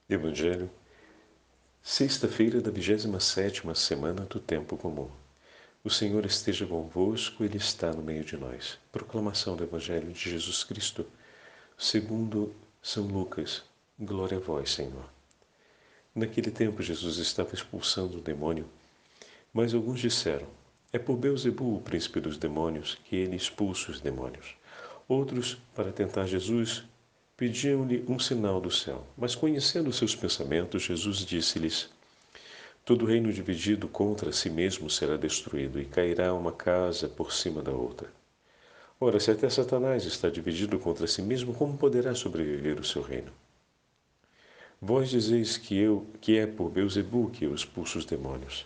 Evangelho, sexta-feira da 27ª semana do Tempo Comum. O Senhor esteja convosco, Ele está no meio de nós. Proclamação do Evangelho de Jesus Cristo, segundo São Lucas. Glória a vós, Senhor. Naquele tempo Jesus estava expulsando o demônio, mas alguns disseram: é por Beelzebul, o príncipe dos demônios, que ele expulsa os demônios. Outros, para tentar Jesus, pediam-lhe um sinal do céu. Mas conhecendo seus pensamentos, Jesus disse-lhes: todo reino dividido contra si mesmo será destruído, e cairá uma casa por cima da outra. Ora, se até Satanás está dividido contra si mesmo, como poderá sobreviver o seu reino? Vós dizeis que é por Beelzebul que eu expulso os demônios.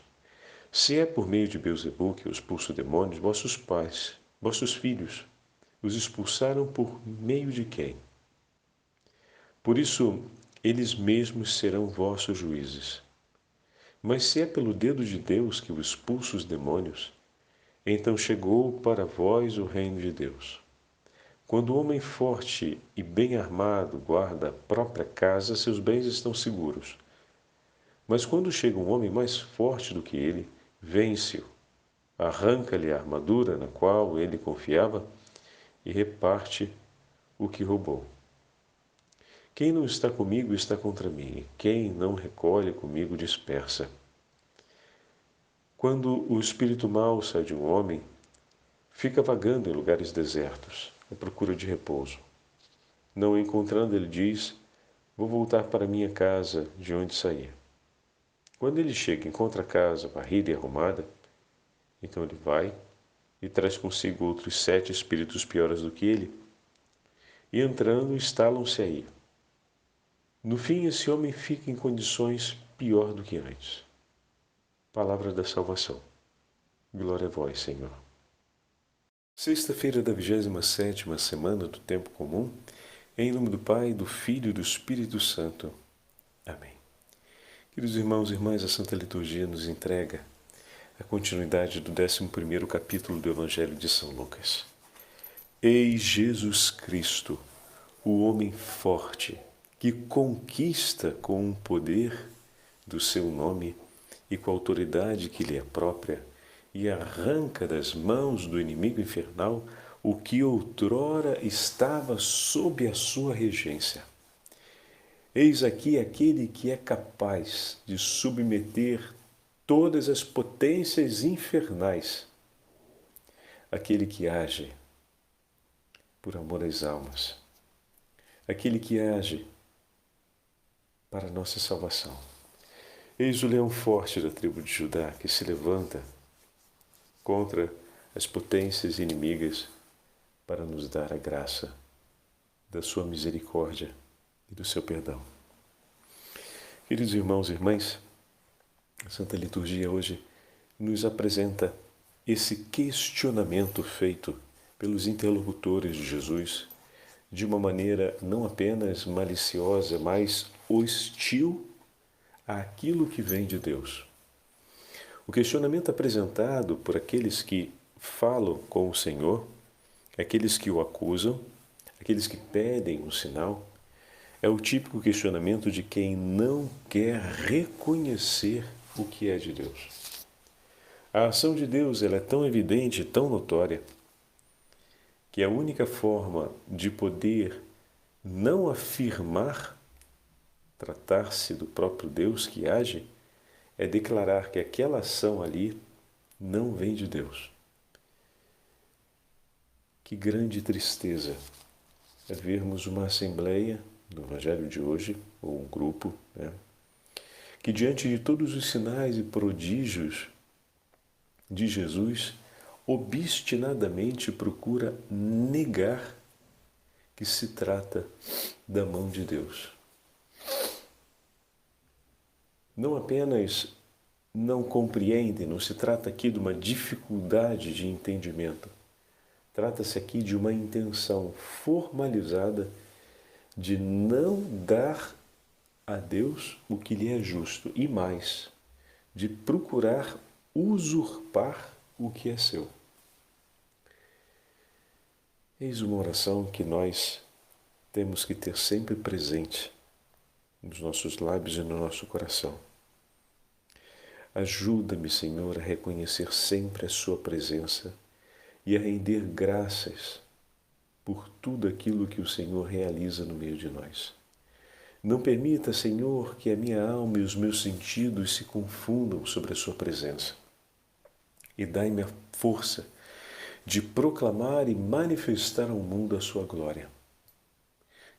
Se é por meio de Beelzebul que eu expulso demônios, vossos pais, vossos filhos, os expulsaram por meio de quem? Por isso, eles mesmos serão vossos juízes. Mas se é pelo dedo de Deus que eu expulso os demônios, então chegou para vós o reino de Deus. Quando o homem forte e bem armado guarda a própria casa, seus bens estão seguros. Mas quando chega um homem mais forte do que ele, vence-o, arranca-lhe a armadura na qual ele confiava e reparte o que roubou. Quem não está comigo está contra mim, e quem não recolhe comigo dispersa. Quando o espírito mau sai de um homem, fica vagando em lugares desertos, à procura de repouso. Não o encontrando, ele diz: vou voltar para minha casa, de onde saí. Quando ele chega e encontra a casa varrida e arrumada, então ele vai e traz consigo outros 7 espíritos piores do que ele, e entrando, instalam-se aí. No fim, esse homem fica em condições pior do que antes. Palavra da salvação. Glória a vós, Senhor. Sexta-feira da 27ª semana do Tempo Comum, em nome do Pai, do Filho e do Espírito Santo. Amém. Queridos irmãos e irmãs, a Santa Liturgia nos entrega a continuidade do 11º capítulo do Evangelho de São Lucas. Eis Jesus Cristo, o homem forte, que conquista com o poder do seu nome e com a autoridade que lhe é própria, e arranca das mãos do inimigo infernal o que outrora estava sob a sua regência. Eis aqui aquele que é capaz de submeter todas as potências infernais, aquele que age por amor às almas, aquele que age para a nossa salvação. Eis o leão forte da tribo de Judá que se levanta contra as potências inimigas para nos dar a graça da sua misericórdia e do seu perdão. Queridos irmãos e irmãs, a Santa Liturgia hoje nos apresenta esse questionamento feito pelos interlocutores de Jesus de uma maneira não apenas maliciosa, mas hostil àquilo que vem de Deus. O questionamento apresentado por aqueles que falam com o Senhor, aqueles que o acusam, aqueles que pedem um sinal, é o típico questionamento de quem não quer reconhecer o que é de Deus. A ação de Deus ela é tão evidente, tão notória, que a única forma de poder não afirmar tratar-se do próprio Deus que age é declarar que aquela ação ali não vem de Deus. Que grande tristeza é vermos uma assembleia no Evangelho de hoje, ou um grupo, que diante de todos os sinais e prodígios de Jesus, obstinadamente procura negar que se trata da mão de Deus. Não apenas não compreendem, não se trata aqui de uma dificuldade de entendimento. Trata-se aqui de uma intenção formalizada de não dar a Deus o que lhe é justo e mais, de procurar usurpar o que é seu. Eis uma oração que nós temos que ter sempre presente nos nossos lábios e no nosso coração. Ajuda-me, Senhor, a reconhecer sempre a Sua presença e a render graças por tudo aquilo que o Senhor realiza no meio de nós. Não permita, Senhor, que a minha alma e os meus sentidos se confundam sobre a Sua presença. E dai-me a força de proclamar e manifestar ao mundo a Sua glória.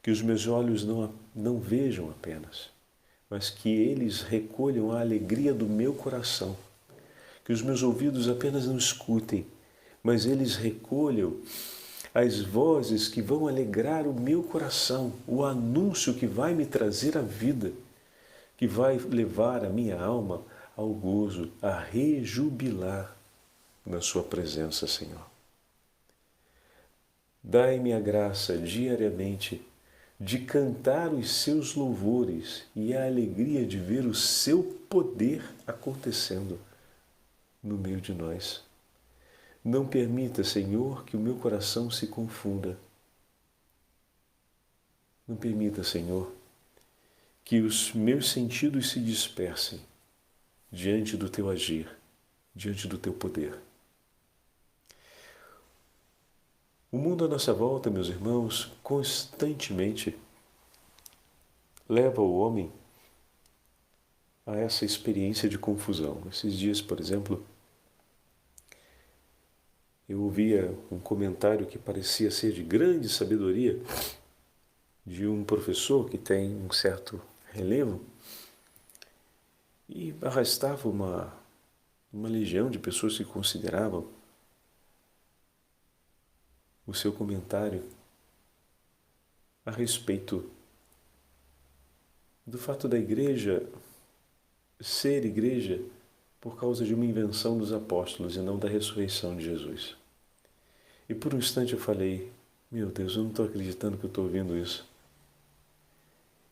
Que os meus olhos não vejam apenas, mas que eles recolham a alegria do meu coração. Que os meus ouvidos apenas não escutem, mas eles recolham as vozes que vão alegrar o meu coração, o anúncio que vai me trazer a vida, que vai levar a minha alma ao gozo, a rejubilar na Sua presença, Senhor. Dai-me a graça diariamente de cantar os Seus louvores e a alegria de ver o Seu poder acontecendo no meio de nós. Não permita, Senhor, que o meu coração se confunda. Não permita, Senhor, que os meus sentidos se dispersem diante do Teu agir, diante do Teu poder. O mundo à nossa volta, meus irmãos, constantemente leva o homem a essa experiência de confusão. Esses dias, por exemplo, eu ouvia um comentário que parecia ser de grande sabedoria de um professor que tem um certo relevo e arrastava uma legião de pessoas que consideravam o seu comentário a respeito do fato da igreja ser igreja por causa de uma invenção dos apóstolos e não da ressurreição de Jesus. E por um instante eu falei, meu Deus, eu não estou acreditando que eu estou ouvindo isso.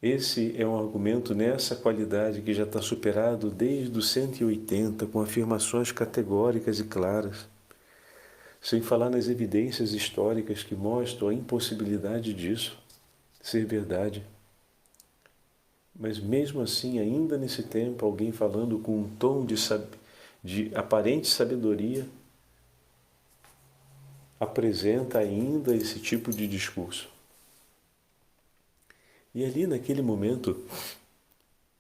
Esse é um argumento nessa qualidade que já está superado desde os 180, com afirmações categóricas e claras, sem falar nas evidências históricas que mostram a impossibilidade disso ser verdade. Mas mesmo assim, ainda nesse tempo, alguém falando com um tom de aparente sabedoria, apresenta ainda esse tipo de discurso. E ali naquele momento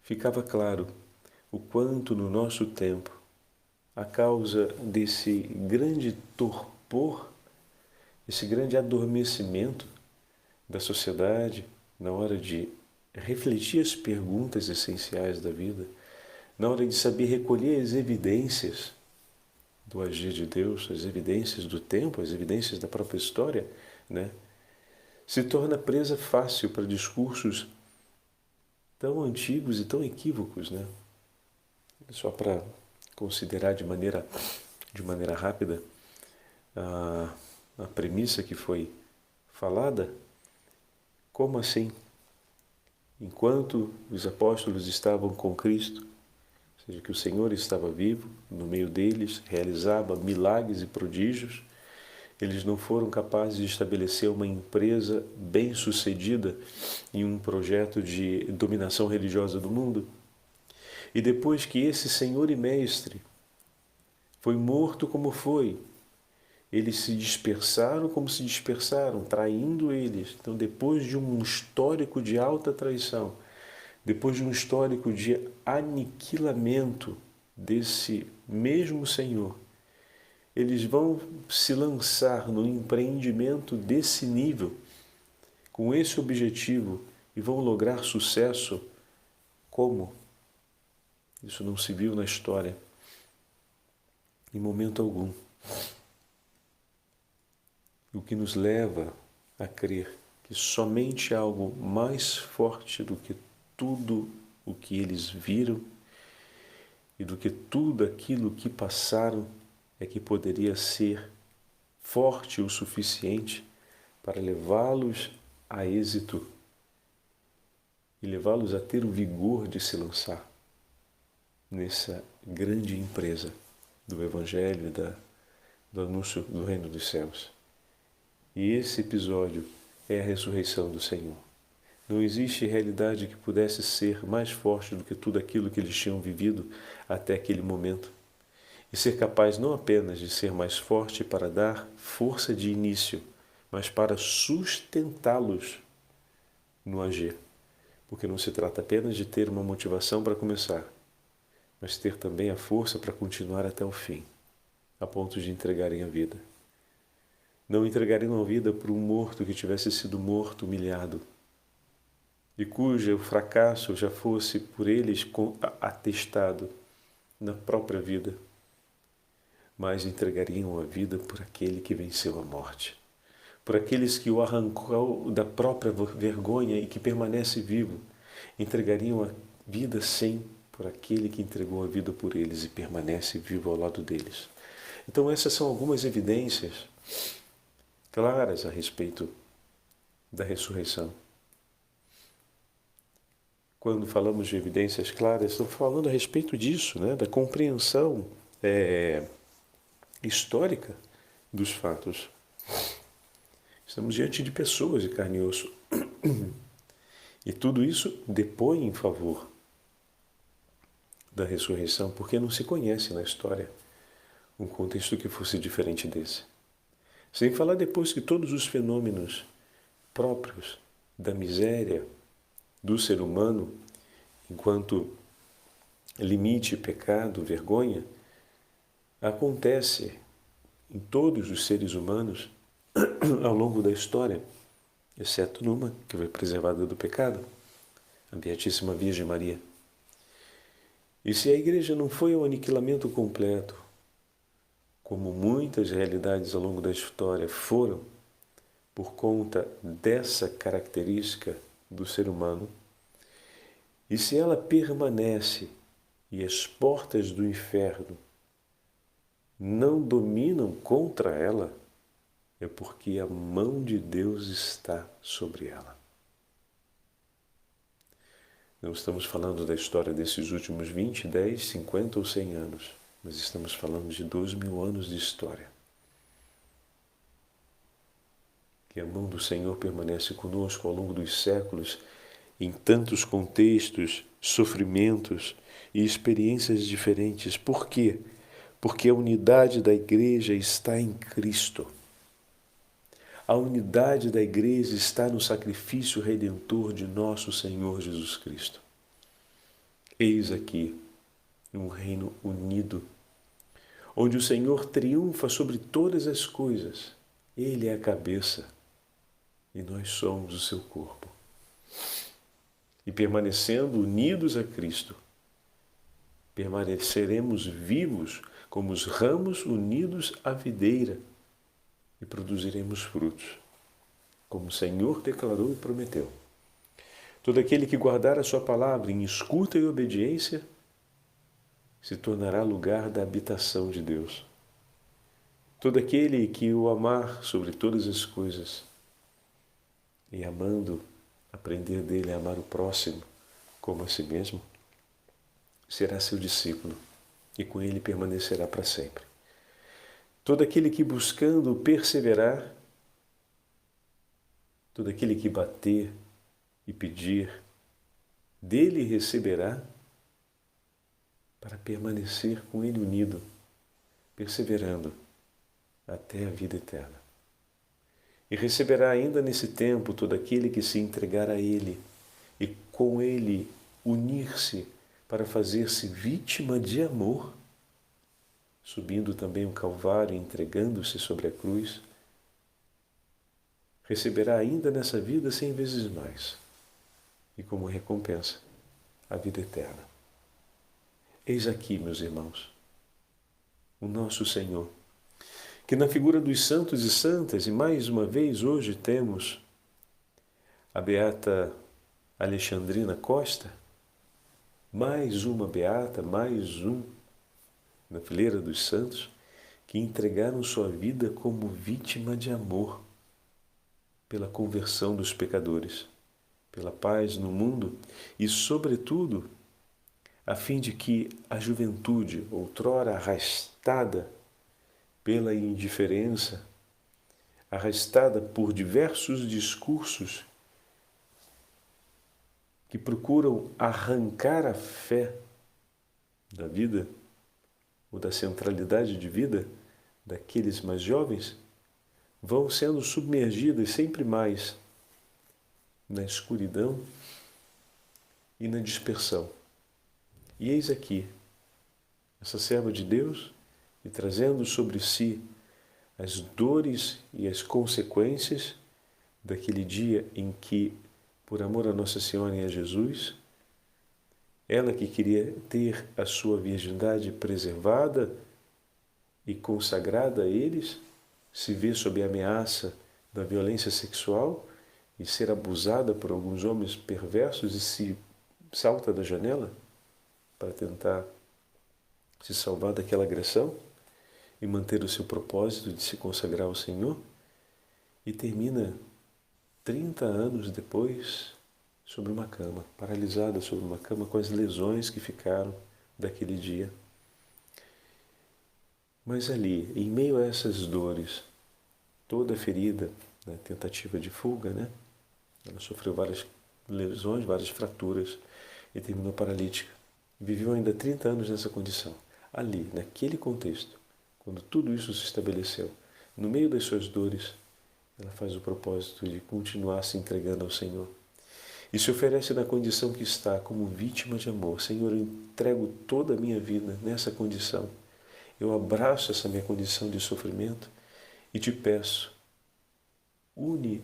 ficava claro o quanto no nosso tempo, a causa desse grande torpor, esse grande adormecimento da sociedade na hora de refletir as perguntas essenciais da vida, na hora de saber recolher as evidências do agir de Deus, as evidências do tempo, as evidências da própria história, né? Se torna presa fácil para discursos tão antigos e tão equívocos, né? Só para considerar de maneira rápida a premissa que foi falada, como assim? Enquanto os apóstolos estavam com Cristo, ou seja, que o Senhor estava vivo, no meio deles, realizava milagres e prodígios, eles não foram capazes de estabelecer uma empresa bem-sucedida em um projeto de dominação religiosa do mundo. E depois que esse Senhor e Mestre foi morto como foi, eles se dispersaram como se dispersaram, traindo eles. Então, depois de um histórico de alta traição, depois de um histórico de aniquilamento desse mesmo Senhor, eles vão se lançar no empreendimento desse nível, com esse objetivo, e vão lograr sucesso. Como? Isso não se viu na história, em momento algum. O que nos leva a crer que somente algo mais forte do que tudo o que eles viram e do que tudo aquilo que passaram é que poderia ser forte o suficiente para levá-los a êxito e levá-los a ter o vigor de se lançar nessa grande empresa do Evangelho e do anúncio do Reino dos Céus. E esse episódio é a ressurreição do Senhor. Não existe realidade que pudesse ser mais forte do que tudo aquilo que eles tinham vivido até aquele momento. E ser capaz não apenas de ser mais forte para dar força de início, mas para sustentá-los no agir. Porque não se trata apenas de ter uma motivação para começar, mas ter também a força para continuar até o fim, a ponto de entregarem a vida. Não entregariam a vida por um morto que tivesse sido morto, humilhado, e cujo fracasso já fosse por eles atestado na própria vida, mas entregariam a vida por aquele que venceu a morte, por aqueles que o arrancou da própria vergonha e que permanece vivo. Entregariam a vida sim por aquele que entregou a vida por eles e permanece vivo ao lado deles. Então essas são algumas evidências claras a respeito da ressurreição. Quando falamos de evidências claras, estamos falando a respeito disso, né? Da compreensão histórica dos fatos. Estamos diante de pessoas de carne e osso. E tudo isso depõe em favor da ressurreição, porque não se conhece na história um contexto que fosse diferente desse. Sem falar depois que todos os fenômenos próprios da miséria do ser humano, enquanto limite, pecado, vergonha, acontece em todos os seres humanos ao longo da história, exceto numa que foi preservada do pecado, a Beatíssima Virgem Maria. E se a Igreja não foi ao aniquilamento completo, como muitas realidades ao longo da história foram, por conta dessa característica do ser humano, e se ela permanece e as portas do inferno não dominam contra ela, é porque a mão de Deus está sobre ela. Não estamos falando da história desses últimos 20, 10, 50 ou 100 anos, mas estamos falando de 2000 anos de história. Que a mão do Senhor permanece conosco ao longo dos séculos, em tantos contextos, sofrimentos e experiências diferentes. Por quê? Porque a unidade da Igreja está em Cristo. A unidade da Igreja está no sacrifício redentor de nosso Senhor Jesus Cristo. Eis aqui um reino unido, onde o Senhor triunfa sobre todas as coisas. Ele é a cabeça e nós somos o seu corpo. E permanecendo unidos a Cristo, permaneceremos vivos como os ramos unidos à videira e produziremos frutos, como o Senhor declarou e prometeu. Todo aquele que guardar a sua palavra em escuta e obediência se tornará lugar da habitação de Deus. Todo aquele que o amar sobre todas as coisas e amando, aprender dele a amar o próximo como a si mesmo, será seu discípulo e com ele permanecerá para sempre. Todo aquele que buscando perseverar, todo aquele que bater e pedir, dele receberá para permanecer com ele unido, perseverando até a vida eterna. E receberá ainda nesse tempo todo aquele que se entregar a ele e com ele unir-se para fazer-se vítima de amor, subindo também o Calvário, entregando-se sobre a cruz, receberá ainda nessa vida 100 vezes mais, e como recompensa, a vida eterna. Eis aqui, meus irmãos, o nosso Senhor, que na figura dos santos e santas, e mais uma vez hoje temos a beata Alexandrina Costa, mais uma beata, mais um na fileira dos santos, que entregaram sua vida como vítima de amor pela conversão dos pecadores, pela paz no mundo e, sobretudo, a fim de que a juventude, outrora arrastada pela indiferença, arrastada por diversos discursos que procuram arrancar a fé da vida, ou da centralidade de vida daqueles mais jovens, vão sendo submergidas sempre mais na escuridão e na dispersão. E eis aqui, essa serva de Deus, e trazendo sobre si as dores e as consequências daquele dia em que, por amor a Nossa Senhora e a Jesus, ela que queria ter a sua virgindade preservada e consagrada a eles, se vê sob a ameaça da violência sexual e ser abusada por alguns homens perversos e se salta da janela para tentar se salvar daquela agressão e manter o seu propósito de se consagrar ao Senhor, e termina 30 anos depois sobre uma cama, paralisada sobre uma cama com as lesões que ficaram daquele dia. Mas ali, em meio a essas dores, toda ferida, tentativa de fuga, ela sofreu várias lesões, várias fraturas e terminou paralítica. Viveu ainda 30 anos nessa condição. Ali, naquele contexto, quando tudo isso se estabeleceu, no meio das suas dores, ela faz o propósito de continuar se entregando ao Senhor. E se oferece na condição que está, como vítima de amor. Senhor, eu entrego toda a minha vida nessa condição. Eu abraço essa minha condição de sofrimento e te peço, une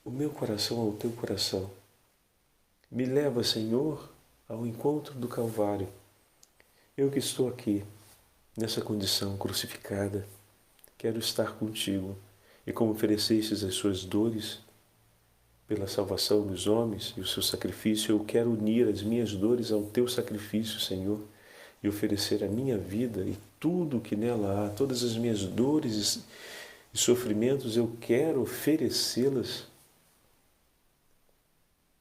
o meu coração ao teu coração. Me leva, Senhor, ao encontro do Calvário. Eu que estou aqui, nessa condição crucificada, quero estar contigo. E como oferecestes as suas dores pela salvação dos homens e o seu sacrifício, eu quero unir as minhas dores ao teu sacrifício, Senhor, e oferecer a minha vida e tudo que nela há, todas as minhas dores e sofrimentos, eu quero oferecê-las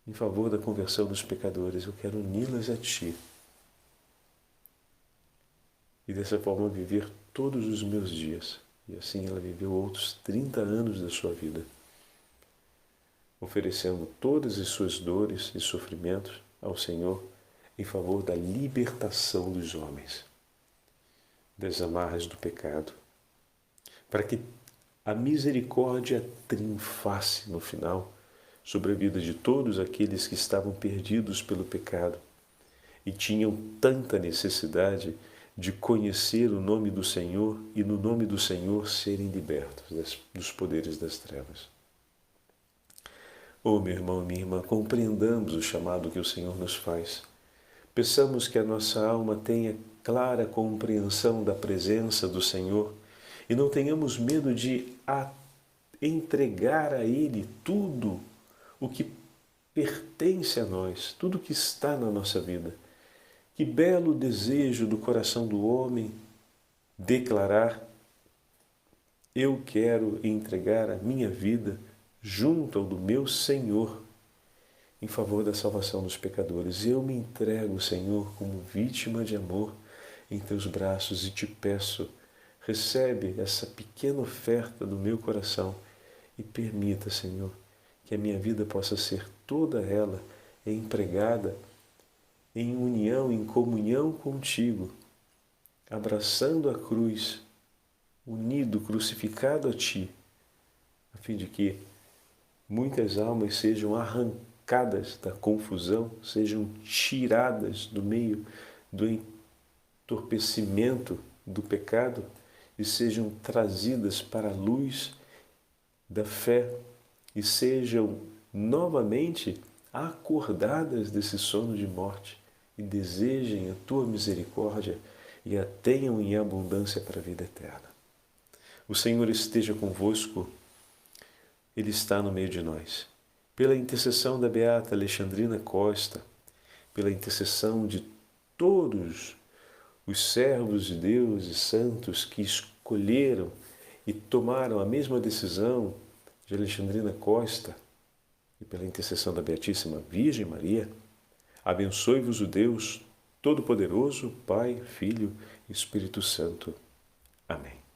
em favor da conversão dos pecadores. Eu quero uni-las a ti. E dessa forma viver todos os meus dias. E assim ela viveu outros 30 anos da sua vida, oferecendo todas as suas dores e sofrimentos ao Senhor em favor da libertação dos homens, das amarras do pecado, para que a misericórdia triunfasse no final sobre a vida de todos aqueles que estavam perdidos pelo pecado e tinham tanta necessidade de conhecer o nome do Senhor e no nome do Senhor serem libertos dos poderes das trevas. Oh, meu irmão e minha irmã, compreendamos o chamado que o Senhor nos faz. Peçamos que a nossa alma tenha clara compreensão da presença do Senhor e não tenhamos medo de entregar a Ele tudo o que pertence a nós, tudo que está na nossa vida. Que belo desejo do coração do homem declarar: eu quero entregar a minha vida junto ao do meu Senhor em favor da salvação dos pecadores. Eu me entrego, Senhor, como vítima de amor em teus braços e te peço, recebe essa pequena oferta do meu coração e permita, Senhor, que a minha vida possa ser toda ela empregada em união, em comunhão contigo, abraçando a cruz, unido, crucificado a ti, a fim de que muitas almas sejam arrancadas da confusão, sejam tiradas do meio do entorpecimento do pecado e sejam trazidas para a luz da fé e sejam novamente acordadas desse sono de morte e desejem a tua misericórdia e a tenham em abundância para a vida eterna. O Senhor esteja convosco, Ele está no meio de nós. Pela intercessão da beata Alexandrina Costa, pela intercessão de todos os servos de Deus e santos que escolheram e tomaram a mesma decisão de Alexandrina Costa, e pela intercessão da Beatíssima Virgem Maria, abençoe-vos o Deus Todo-Poderoso, Pai, Filho e Espírito Santo. Amém.